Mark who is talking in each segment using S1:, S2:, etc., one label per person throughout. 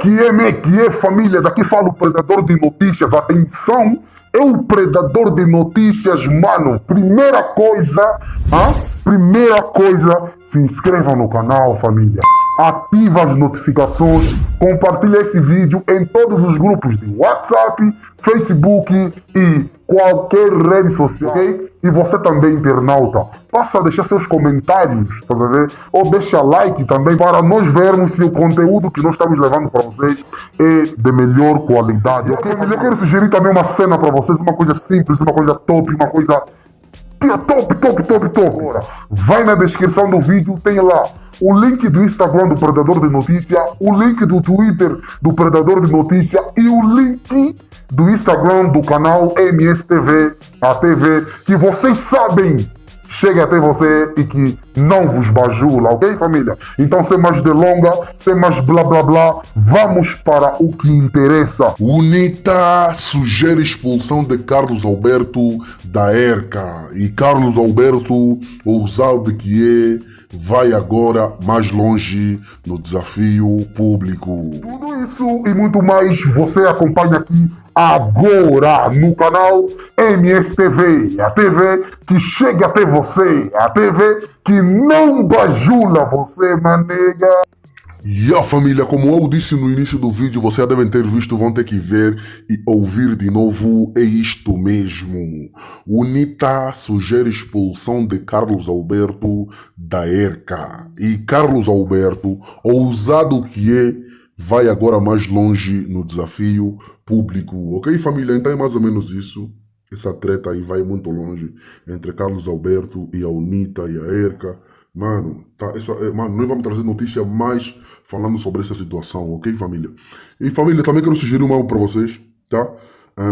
S1: Como é que é, família? Daqui fala o Predador de Notícias. Atenção, é o Predador de Notícias, mano. Primeira coisa, se inscrevam no canal, família. Ativa as notificações, compartilha esse vídeo em todos os grupos de WhatsApp, Facebook e qualquer rede social, ok? E você também, internauta, passa a deixar seus comentários, tá a ver? Ou deixa like também para nós vermos se o conteúdo que nós estamos levando para vocês é de melhor qualidade, ok? Eu quero sugerir também uma cena para vocês, uma coisa simples, uma coisa top, uma coisa top. Agora, vai na descrição do vídeo, tem lá o link do Instagram do Predador de Notícia, o link do Twitter do Predador de Notícia e o link do Instagram do canal MSTV, a TV, que vocês sabem chega até você e que não vos bajula, ok, família? Então, sem mais delonga, sem mais blá blá blá, vamos para o que interessa.
S2: UNITA sugere expulsão de Carlos Alberto da ERCA. E Carlos Alberto, ousado que vai agora mais longe no desafio público.
S1: Tudo isso e muito mais você acompanha aqui agora no canal MSTV, a TV que chega até você, a TV que não bajula você, manega.
S2: E a família, como eu disse no início do vídeo, vocês já devem ter visto, vão ter que ver e ouvir de novo, é isto mesmo. UNITA sugere expulsão de Carlos Alberto da ERCA. E Carlos Alberto, ousado que vai agora mais longe no desafio público. Ok, família? Então é mais ou menos isso. Essa treta aí vai muito longe entre Carlos Alberto e a UNITA e a ERCA. Mano, nós vamos trazer notícia mais falando sobre essa situação, ok, família? E família, também quero sugerir algo para vocês, tá?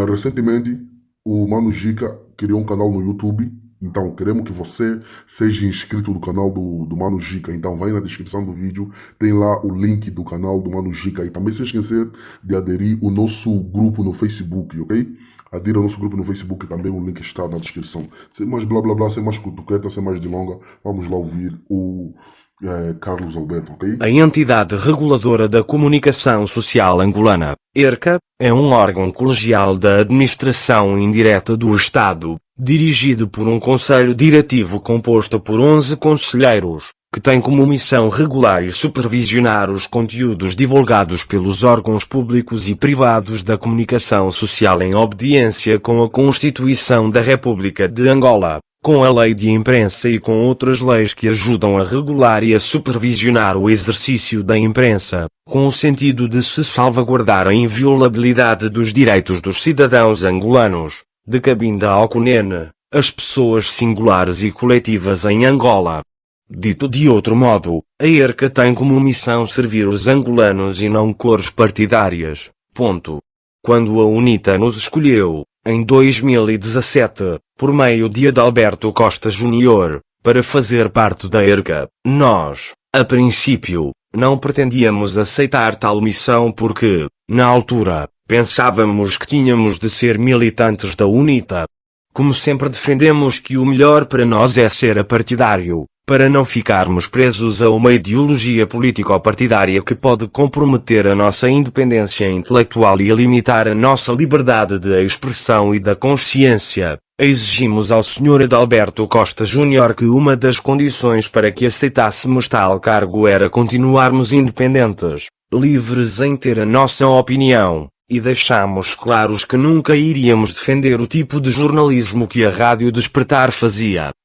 S2: Recentemente, o Mano Gica criou um canal no YouTube. Então, queremos que você seja inscrito do canal do Mano Gica. Então, vai na descrição do vídeo, tem lá o link do canal do Mano Gica. E também se esquecer de aderir o nosso grupo no Facebook, ok? Adira ao nosso grupo no Facebook, também o link está na descrição. Sem mais blá blá blá, sem mais cutuqueta, sem mais delonga, vamos lá ouvir o Carlos Alberto, ok?
S3: A entidade reguladora da comunicação social angolana, ERCA, é um órgão colegial da administração indireta do Estado, dirigido por um conselho diretivo composto por 11 conselheiros, que tem como missão regular e supervisionar os conteúdos divulgados pelos órgãos públicos e privados da comunicação social em obediência com a Constituição da República de Angola, com a Lei de Imprensa e com outras leis que ajudam a regular e a supervisionar o exercício da imprensa, com o sentido de se salvaguardar a inviolabilidade dos direitos dos cidadãos angolanos, de Cabinda ao Cunene, as pessoas singulares e coletivas em Angola. Dito de outro modo, a ERCA tem como missão servir os angolanos e não cores partidárias. Ponto. Quando a UNITA nos escolheu, em 2017, por meio de Adalberto Costa Júnior, para fazer parte da ERCA, nós, a princípio, não pretendíamos aceitar tal missão porque, na altura, pensávamos que tínhamos de ser militantes da UNITA. Como sempre defendemos que o melhor para nós é ser apartidário, para não ficarmos presos a uma ideologia político-partidária que pode comprometer a nossa independência intelectual e limitar a nossa liberdade de expressão e da consciência. Exigimos ao Sr. Adalberto Costa Júnior que uma das condições para que aceitássemos tal cargo era continuarmos independentes, livres em ter a nossa opinião. E deixamos claros que nunca iríamos defender o tipo de jornalismo que a Rádio Despertar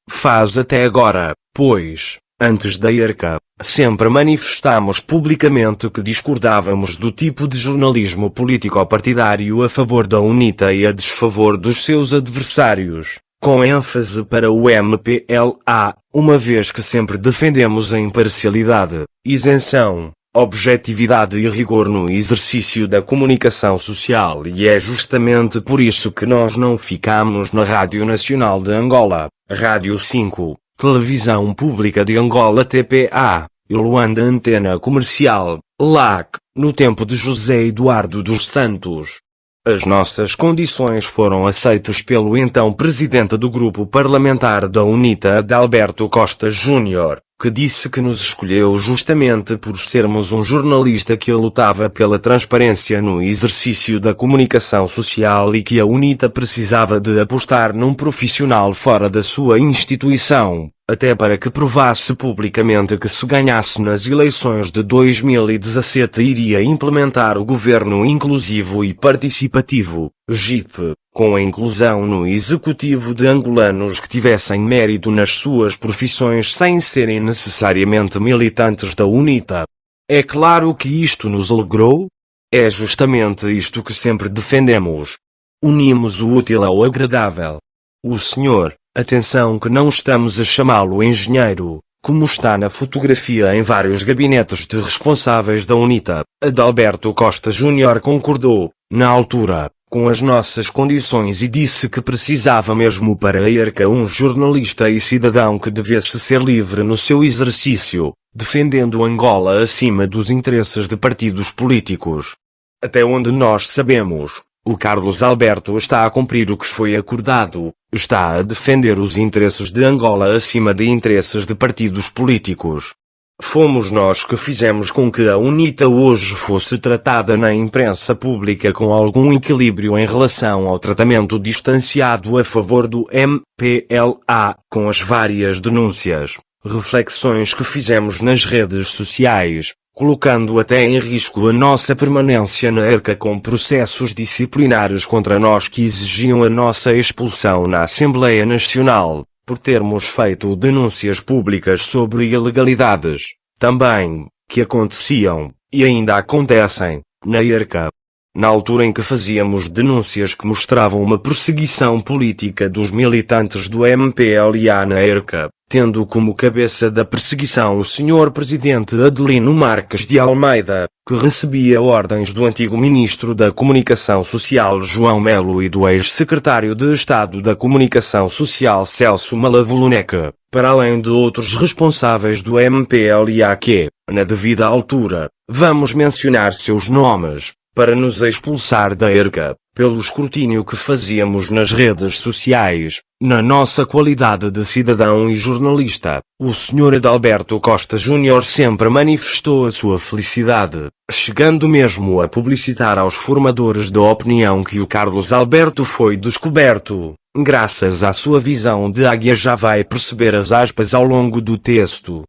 S3: faz até agora, pois, antes da ERCA, sempre manifestamos publicamente que discordávamos do tipo de jornalismo político-partidário a favor da UNITA e a desfavor dos seus adversários, com ênfase para o MPLA, uma vez que sempre defendemos a imparcialidade, isenção, objetividade e rigor no exercício da comunicação social, e é justamente por isso que nós não ficamos na Rádio Nacional de Angola, Rádio 5, Televisão Pública de Angola TPA, e Luanda Antena Comercial, LAC, no tempo de José Eduardo dos Santos. As nossas condições foram aceitas pelo então presidente do grupo parlamentar da UNITA, Adalberto Costa Júnior, que disse que nos escolheu justamente por sermos um jornalista que lutava pela transparência no exercício da comunicação social e que a UNITA precisava de apostar num profissional fora da sua instituição, até para que provasse publicamente que se ganhasse nas eleições de 2017 iria implementar o governo inclusivo e participativo, GIP, com a inclusão no executivo de angolanos que tivessem mérito nas suas profissões sem serem necessariamente militantes da UNITA. É claro que isto nos alegrou. É justamente isto que sempre defendemos. Unimos o útil ao agradável. O senhor, atenção que não estamos a chamá-lo engenheiro, como está na fotografia em vários gabinetes de responsáveis da UNITA, Adalberto Costa Júnior concordou, na altura, com as nossas condições e disse que precisava mesmo para a ERCA um jornalista e cidadão que devesse ser livre no seu exercício, defendendo Angola acima dos interesses de partidos políticos. Até onde nós sabemos, o Carlos Alberto está a cumprir o que foi acordado, está a defender os interesses de Angola acima de interesses de partidos políticos. Fomos nós que fizemos com que a UNITA hoje fosse tratada na imprensa pública com algum equilíbrio em relação ao tratamento distanciado a favor do MPLA, com as várias denúncias, reflexões que fizemos nas redes sociais, colocando até em risco a nossa permanência na ERCA com processos disciplinares contra nós que exigiam a nossa expulsão na Assembleia Nacional, por termos feito denúncias públicas sobre ilegalidades, também, que aconteciam, e ainda acontecem, na ERCA. Na altura em que fazíamos denúncias que mostravam uma perseguição política dos militantes do MPLA na ERCA, tendo como cabeça da perseguição o Sr. Presidente Adelino Marques de Almeida, que recebia ordens do antigo Ministro da Comunicação Social João Melo e do ex-Secretário de Estado da Comunicação Social Celso Malavoluneca, para além de outros responsáveis do MPLA que, na devida altura, vamos mencionar seus nomes, para nos expulsar da ERCA, pelo escrutínio que fazíamos nas redes sociais, na nossa qualidade de cidadão e jornalista. O Sr. Adalberto Costa Júnior sempre manifestou a sua felicidade, chegando mesmo a publicitar aos formadores da opinião que o Carlos Alberto foi descoberto. Graças à sua visão de águia já vai perceber as aspas ao longo do texto.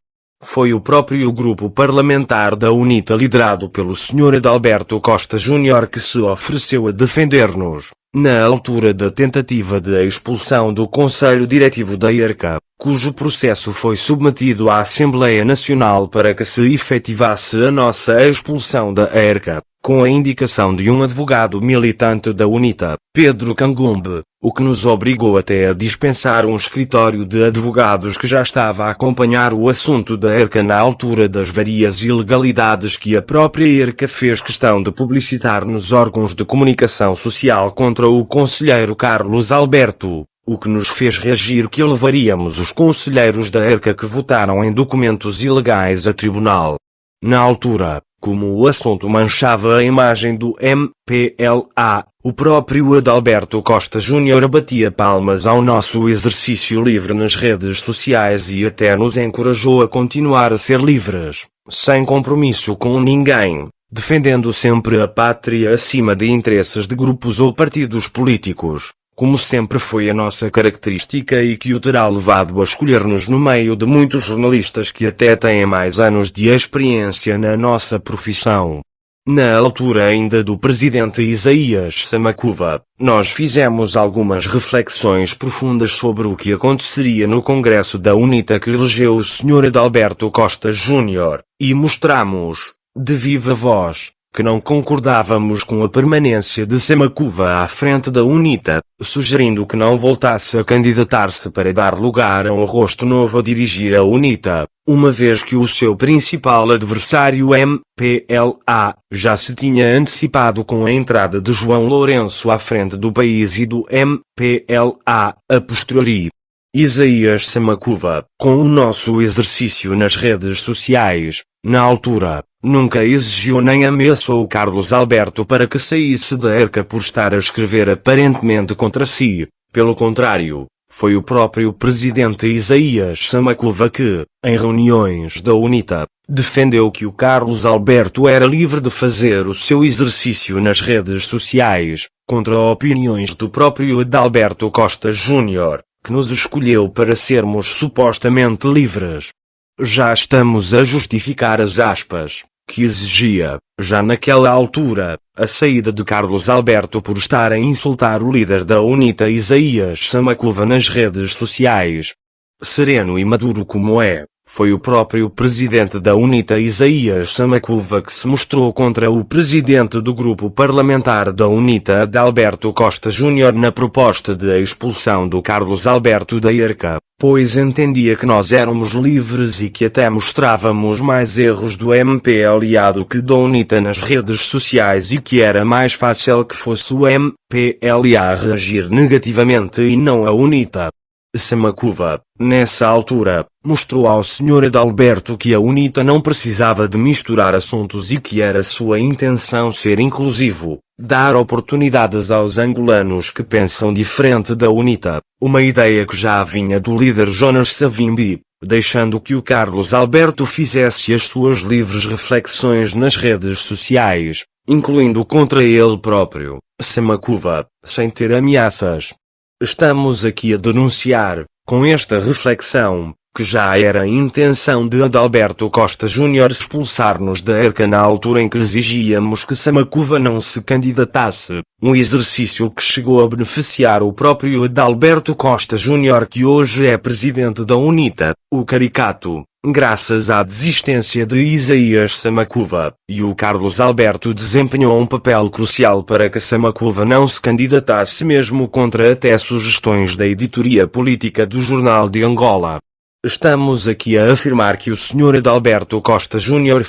S3: Foi o próprio grupo parlamentar da UNITA liderado pelo Sr. Adalberto Costa Júnior que se ofereceu a defender-nos, na altura da tentativa de expulsão do Conselho Diretivo da ERCA, cujo processo foi submetido à Assembleia Nacional para que se efetivasse a nossa expulsão da ERCA, com a indicação de um advogado militante da UNITA, Pedro Cangumbe, o que nos obrigou até a dispensar um escritório de advogados que já estava a acompanhar o assunto da ERCA na altura das várias ilegalidades que a própria ERCA fez questão de publicitar nos órgãos de comunicação social contra o conselheiro Carlos Alberto, o que nos fez reagir que levaríamos os conselheiros da ERCA que votaram em documentos ilegais a tribunal. Na altura, como o assunto manchava a imagem do MPLA, o próprio Adalberto Costa Júnior batia palmas ao nosso exercício livre nas redes sociais e até nos encorajou a continuar a ser livres, sem compromisso com ninguém, defendendo sempre a pátria acima de interesses de grupos ou partidos políticos, como sempre foi a nossa característica e que o terá levado a escolher-nos no meio de muitos jornalistas que até têm mais anos de experiência na nossa profissão. Na altura ainda do presidente Isaías Samacuva, nós fizemos algumas reflexões profundas sobre o que aconteceria no Congresso da UNITA que elegeu o Sr. Adalberto Costa Júnior, e mostramos, de viva voz, que não concordávamos com a permanência de Samacuva à frente da UNITA, sugerindo que não voltasse a candidatar-se para dar lugar a um rosto novo a dirigir a UNITA, uma vez que o seu principal adversário MPLA já se tinha antecipado com a entrada de João Lourenço à frente do país e do MPLA a posteriori. Isaías Samakuva, com o nosso exercício nas redes sociais, na altura, nunca exigiu nem ameaçou Carlos Alberto para que saísse da ERCA por estar a escrever aparentemente contra si. Pelo contrário, foi o próprio presidente Isaías Samakuva que, em reuniões da UNITA, defendeu que o Carlos Alberto era livre de fazer o seu exercício nas redes sociais, contra opiniões do próprio Adalberto Costa Júnior, que nos escolheu para sermos supostamente livres. Já estamos a justificar as aspas, que exigia, já naquela altura, a saída de Carlos Alberto por estar a insultar o líder da UNITA Isaías Samakuva nas redes sociais. Sereno e maduro como é, foi o próprio presidente da UNITA Isaías Samakuva que se mostrou contra o presidente do grupo parlamentar da UNITA Adalberto Costa Júnior na proposta de expulsão do Carlos Alberto da ERCA, pois entendia que nós éramos livres e que até mostrávamos mais erros do MPLA do que da UNITA nas redes sociais e que era mais fácil que fosse o MPLA a reagir negativamente e não a UNITA. Samakuva, nessa altura, mostrou ao Sr. Adalberto que a UNITA não precisava de misturar assuntos e que era sua intenção ser inclusivo, dar oportunidades aos angolanos que pensam diferente da UNITA, uma ideia que já vinha do líder Jonas Savimbi, deixando que o Carlos Alberto fizesse as suas livres reflexões nas redes sociais, incluindo contra ele próprio, Samakuva, sem ter ameaças. Estamos aqui a denunciar, com esta reflexão, que já era a intenção de Adalberto Costa Júnior expulsar-nos da ERCA na altura em que exigíamos que Samakuva não se candidatasse, um exercício que chegou a beneficiar o próprio Adalberto Costa Júnior que hoje é presidente da UNITA, o caricato, graças à desistência de Isaías Samakuva, e o Carlos Alberto desempenhou um papel crucial para que Samakuva não se candidatasse mesmo contra até sugestões da editoria política do Jornal de Angola. Estamos aqui a afirmar que o Sr. Adalberto Costa Júnior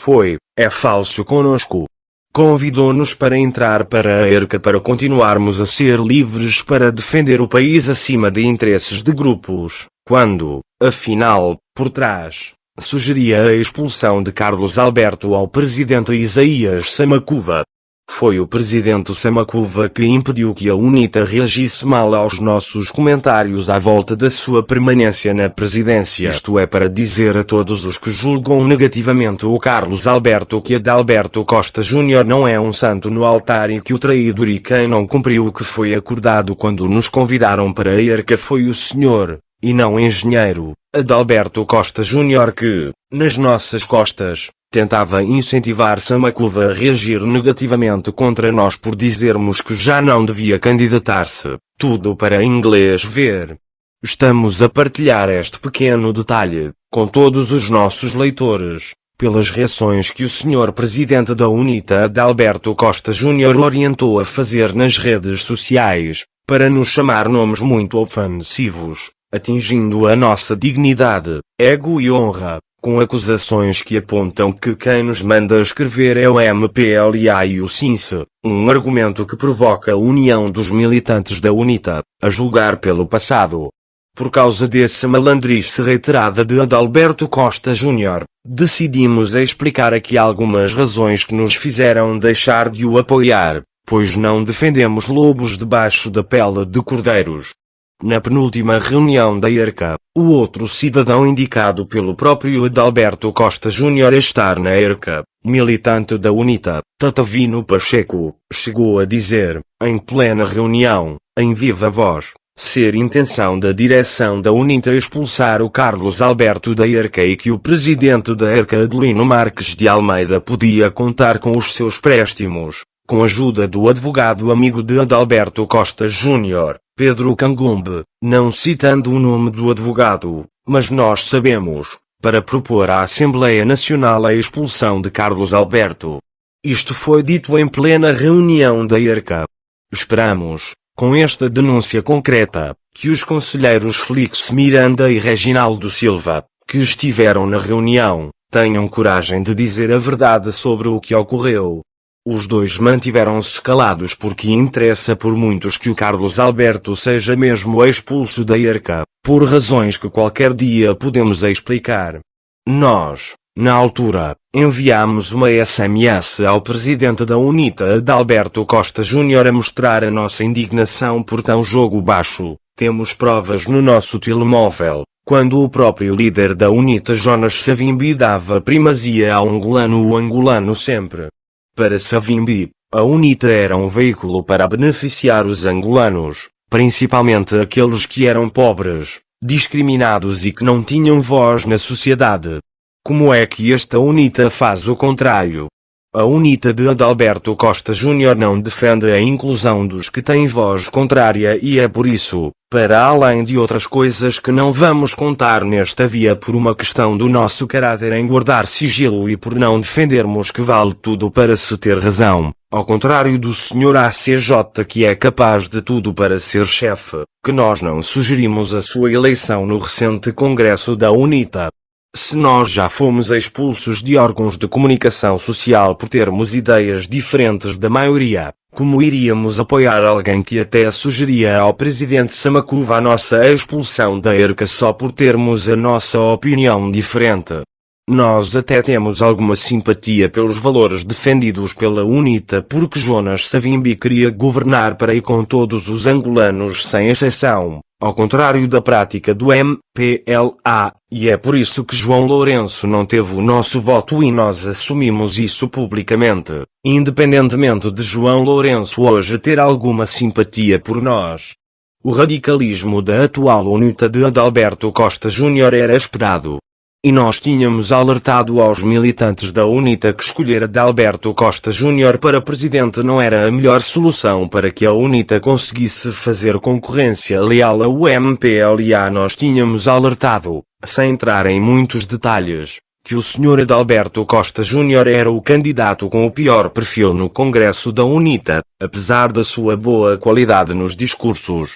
S3: é falso conosco. Convidou-nos para entrar para a ERCA para continuarmos a ser livres para defender o país acima de interesses de grupos, quando, afinal, por trás, sugeria a expulsão de Carlos Alberto ao presidente Isaías Samakuva. Foi o presidente Samakuva que impediu que a UNITA reagisse mal aos nossos comentários à volta da sua permanência na presidência. Isto é para dizer a todos os que julgam negativamente o Carlos Alberto que Adalberto Costa Júnior não é um santo no altar e que o traidor e quem não cumpriu o que foi acordado quando nos convidaram para a ERCA foi o senhor, e não o engenheiro, Adalberto Costa Júnior que, nas nossas costas, tentava incentivar Samakuva a reagir negativamente contra nós por dizermos que já não devia candidatar-se, tudo para inglês ver. Estamos a partilhar este pequeno detalhe, com todos os nossos leitores, pelas reações que o Sr. Presidente da UNITA Adalberto Costa Júnior orientou a fazer nas redes sociais, para nos chamar nomes muito ofensivos, atingindo a nossa dignidade, ego e honra, com acusações que apontam que quem nos manda escrever é o MPLA e o SINCE, um argumento que provoca a união dos militantes da UNITA, a julgar pelo passado. Por causa dessa malandrice reiterada de Adalberto Costa Júnior, decidimos explicar aqui algumas razões que nos fizeram deixar de o apoiar, pois não defendemos lobos debaixo da pele de cordeiros. Na penúltima reunião da ERCA, o outro cidadão indicado pelo próprio Adalberto Costa Júnior a estar na ERCA, militante da UNITA, Tatavino Pacheco, chegou a dizer, em plena reunião, em viva voz, ser intenção da direção da UNITA expulsar o Carlos Alberto da ERCA e que o presidente da ERCA Adelino Marques de Almeida podia contar com os seus préstimos, com a ajuda do advogado amigo de Adalberto Costa Júnior, Pedro Cangombe, não citando o nome do advogado, mas nós sabemos, para propor à Assembleia Nacional a expulsão de Carlos Alberto. Isto foi dito em plena reunião da ERCA. Esperamos, com esta denúncia concreta, que os conselheiros Félix Miranda e Reginaldo Silva, que estiveram na reunião, tenham coragem de dizer a verdade sobre o que ocorreu. Os dois mantiveram-se calados porque interessa por muitos que o Carlos Alberto seja mesmo expulso da ERCA, Por razões que qualquer dia podemos explicar. Nós, na altura, enviamos uma SMS ao presidente da UNITA, Adalberto Costa Júnior, a mostrar a nossa indignação por tão jogo baixo. Temos provas no nosso telemóvel, quando o próprio líder da UNITA, Jonas Savimbi, dava primazia ao angolano, o angolano sempre. Para Savimbi, a UNITA era um veículo para beneficiar os angolanos, principalmente aqueles que eram pobres, discriminados e que não tinham voz na sociedade. Como é que esta UNITA faz o contrário? A UNITA de Adalberto Costa Júnior não defende a inclusão dos que têm voz contrária e é por isso, para além de outras coisas que não vamos contar nesta via, por uma questão do nosso caráter em guardar sigilo e por não defendermos que vale tudo para se ter razão, ao contrário do Sr. ACJ, que é capaz de tudo para ser chefe, que nós não sugerimos a sua eleição no recente congresso da UNITA. Se nós já fomos expulsos de órgãos de comunicação social por termos ideias diferentes da maioria, como iríamos apoiar alguém que até sugeria ao presidente Samakuva a nossa expulsão da ERCA só por termos a nossa opinião diferente? Nós até temos alguma simpatia pelos valores defendidos pela UNITA, porque Jonas Savimbi queria governar para e com todos os angolanos sem exceção, ao contrário da prática do MPLA, e é por isso que João Lourenço não teve o nosso voto e nós assumimos isso publicamente, independentemente de João Lourenço hoje ter alguma simpatia por nós. O radicalismo da atual UNITA de Adalberto Costa Júnior era esperado. E nós tínhamos alertado aos militantes da UNITA que escolher Adalberto Costa Júnior para presidente não era a melhor solução para que a UNITA conseguisse fazer concorrência leal ao MPLA. Nós tínhamos alertado, sem entrar em muitos detalhes, que o Sr. Adalberto Costa Júnior era o candidato com o pior perfil no Congresso da UNITA, apesar da sua boa qualidade nos discursos.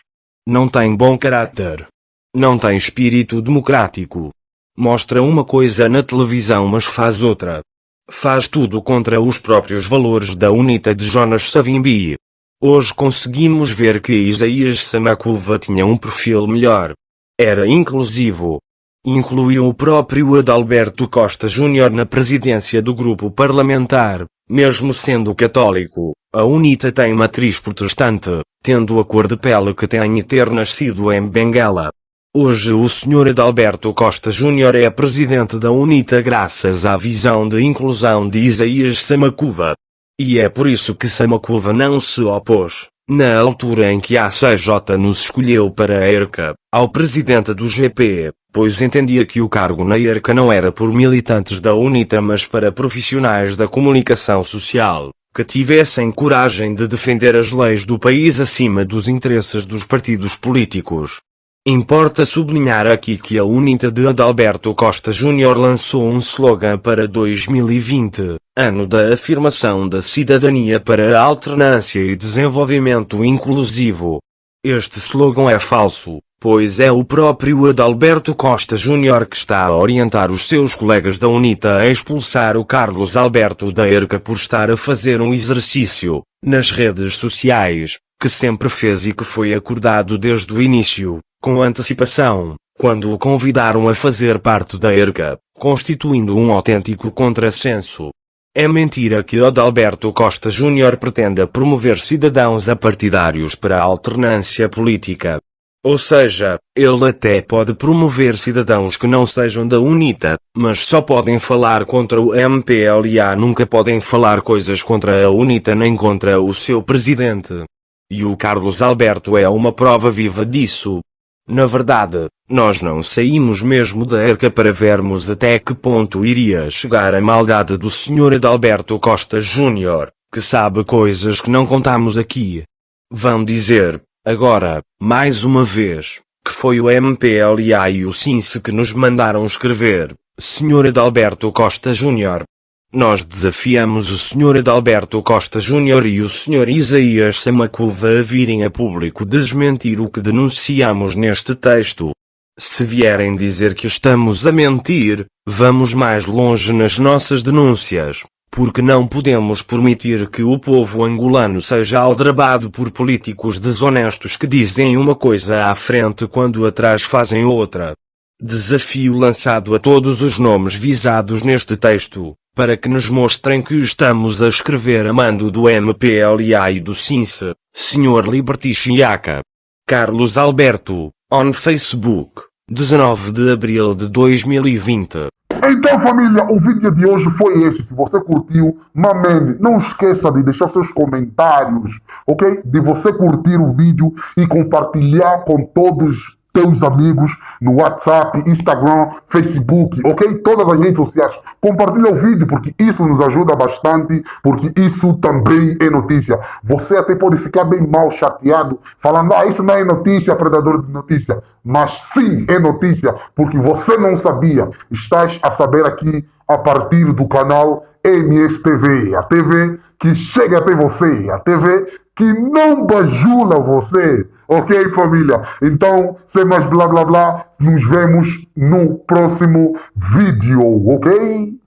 S3: Não tem bom caráter. Não tem espírito democrático. Mostra uma coisa na televisão mas faz outra. Faz tudo contra os próprios valores da UNITA de Jonas Savimbi. Hoje conseguimos ver que Isaías Samakuva tinha um perfil melhor. Era inclusivo. Incluiu o próprio Adalberto Costa Júnior na presidência do grupo parlamentar, mesmo sendo católico. A UNITA tem matriz protestante, tendo a cor de pele que tem e ter nascido em Benguela. Hoje o Sr. Adalberto Costa Júnior é presidente da UNITA graças à visão de inclusão de Isaías Samakuva. E é por isso que Samakuva não se opôs, na altura em que a ACJ nos escolheu para a ERCA, ao presidente do GP, pois entendia que o cargo na ERCA não era por militantes da UNITA mas para profissionais da comunicação social, que tivessem coragem de defender as leis do país acima dos interesses dos partidos políticos. Importa sublinhar aqui que a UNITA de Adalberto Costa Júnior lançou um slogan para 2020, ano da afirmação da cidadania para a alternância e desenvolvimento inclusivo. Este slogan é falso, pois é o próprio Adalberto Costa Júnior que está a orientar os seus colegas da UNITA a expulsar o Carlos Alberto da ERCA por estar a fazer um exercício, nas redes sociais, que sempre fez e que foi acordado desde o início, com antecipação, quando o convidaram a fazer parte da ERCA, constituindo um autêntico contrassenso. É mentira que Adalberto Costa Júnior pretenda promover cidadãos apartidários para a alternância política. Ou seja, ele até pode promover cidadãos que não sejam da UNITA, mas só podem falar contra o MPLA, nunca podem falar coisas contra a UNITA nem contra o seu presidente. E o Carlos Alberto é uma prova viva disso. Na verdade, nós não saímos mesmo da ERCA para vermos até que ponto iria chegar a maldade do Sr. Adalberto Costa Júnior, que sabe coisas que não contamos aqui. Vão dizer, agora, mais uma vez, que foi o MPLA e o SINCE que nos mandaram escrever, Sr. Adalberto Costa Júnior. Nós desafiamos o Sr. Adalberto Costa Júnior e o Sr. Isaías Samakuva a virem a público desmentir o que denunciamos neste texto. Se vierem dizer que estamos a mentir, vamos mais longe nas nossas denúncias, Porque não podemos permitir que o povo angolano seja aldrabado por políticos desonestos que dizem uma coisa à frente quando atrás fazem outra. Desafio lançado a todos os nomes visados neste texto, para que nos mostrem que estamos a escrever a mando do MPLA e do SINCE, Sr. Liberty Chiaka. Carlos Alberto, on Facebook, 19 de abril de 2020.
S1: Então, família, o vídeo de hoje foi esse. Se você curtiu, mamene, não esqueça de deixar seus comentários, ok? De você curtir o vídeo e compartilhar com todos teus amigos no WhatsApp, Instagram, Facebook, ok? Todas as redes sociais. Compartilha o vídeo porque isso nos ajuda bastante, porque isso também é notícia. Você até pode ficar bem mal chateado, falando, isso não é notícia, predador de notícia. Mas sim, é notícia, porque você não sabia. Estás a saber aqui a partir do canal MSTV, a TV que chega até você, a TV que não bajula você. Ok, família? Então, sem mais blá blá blá, nos vemos no próximo vídeo, ok?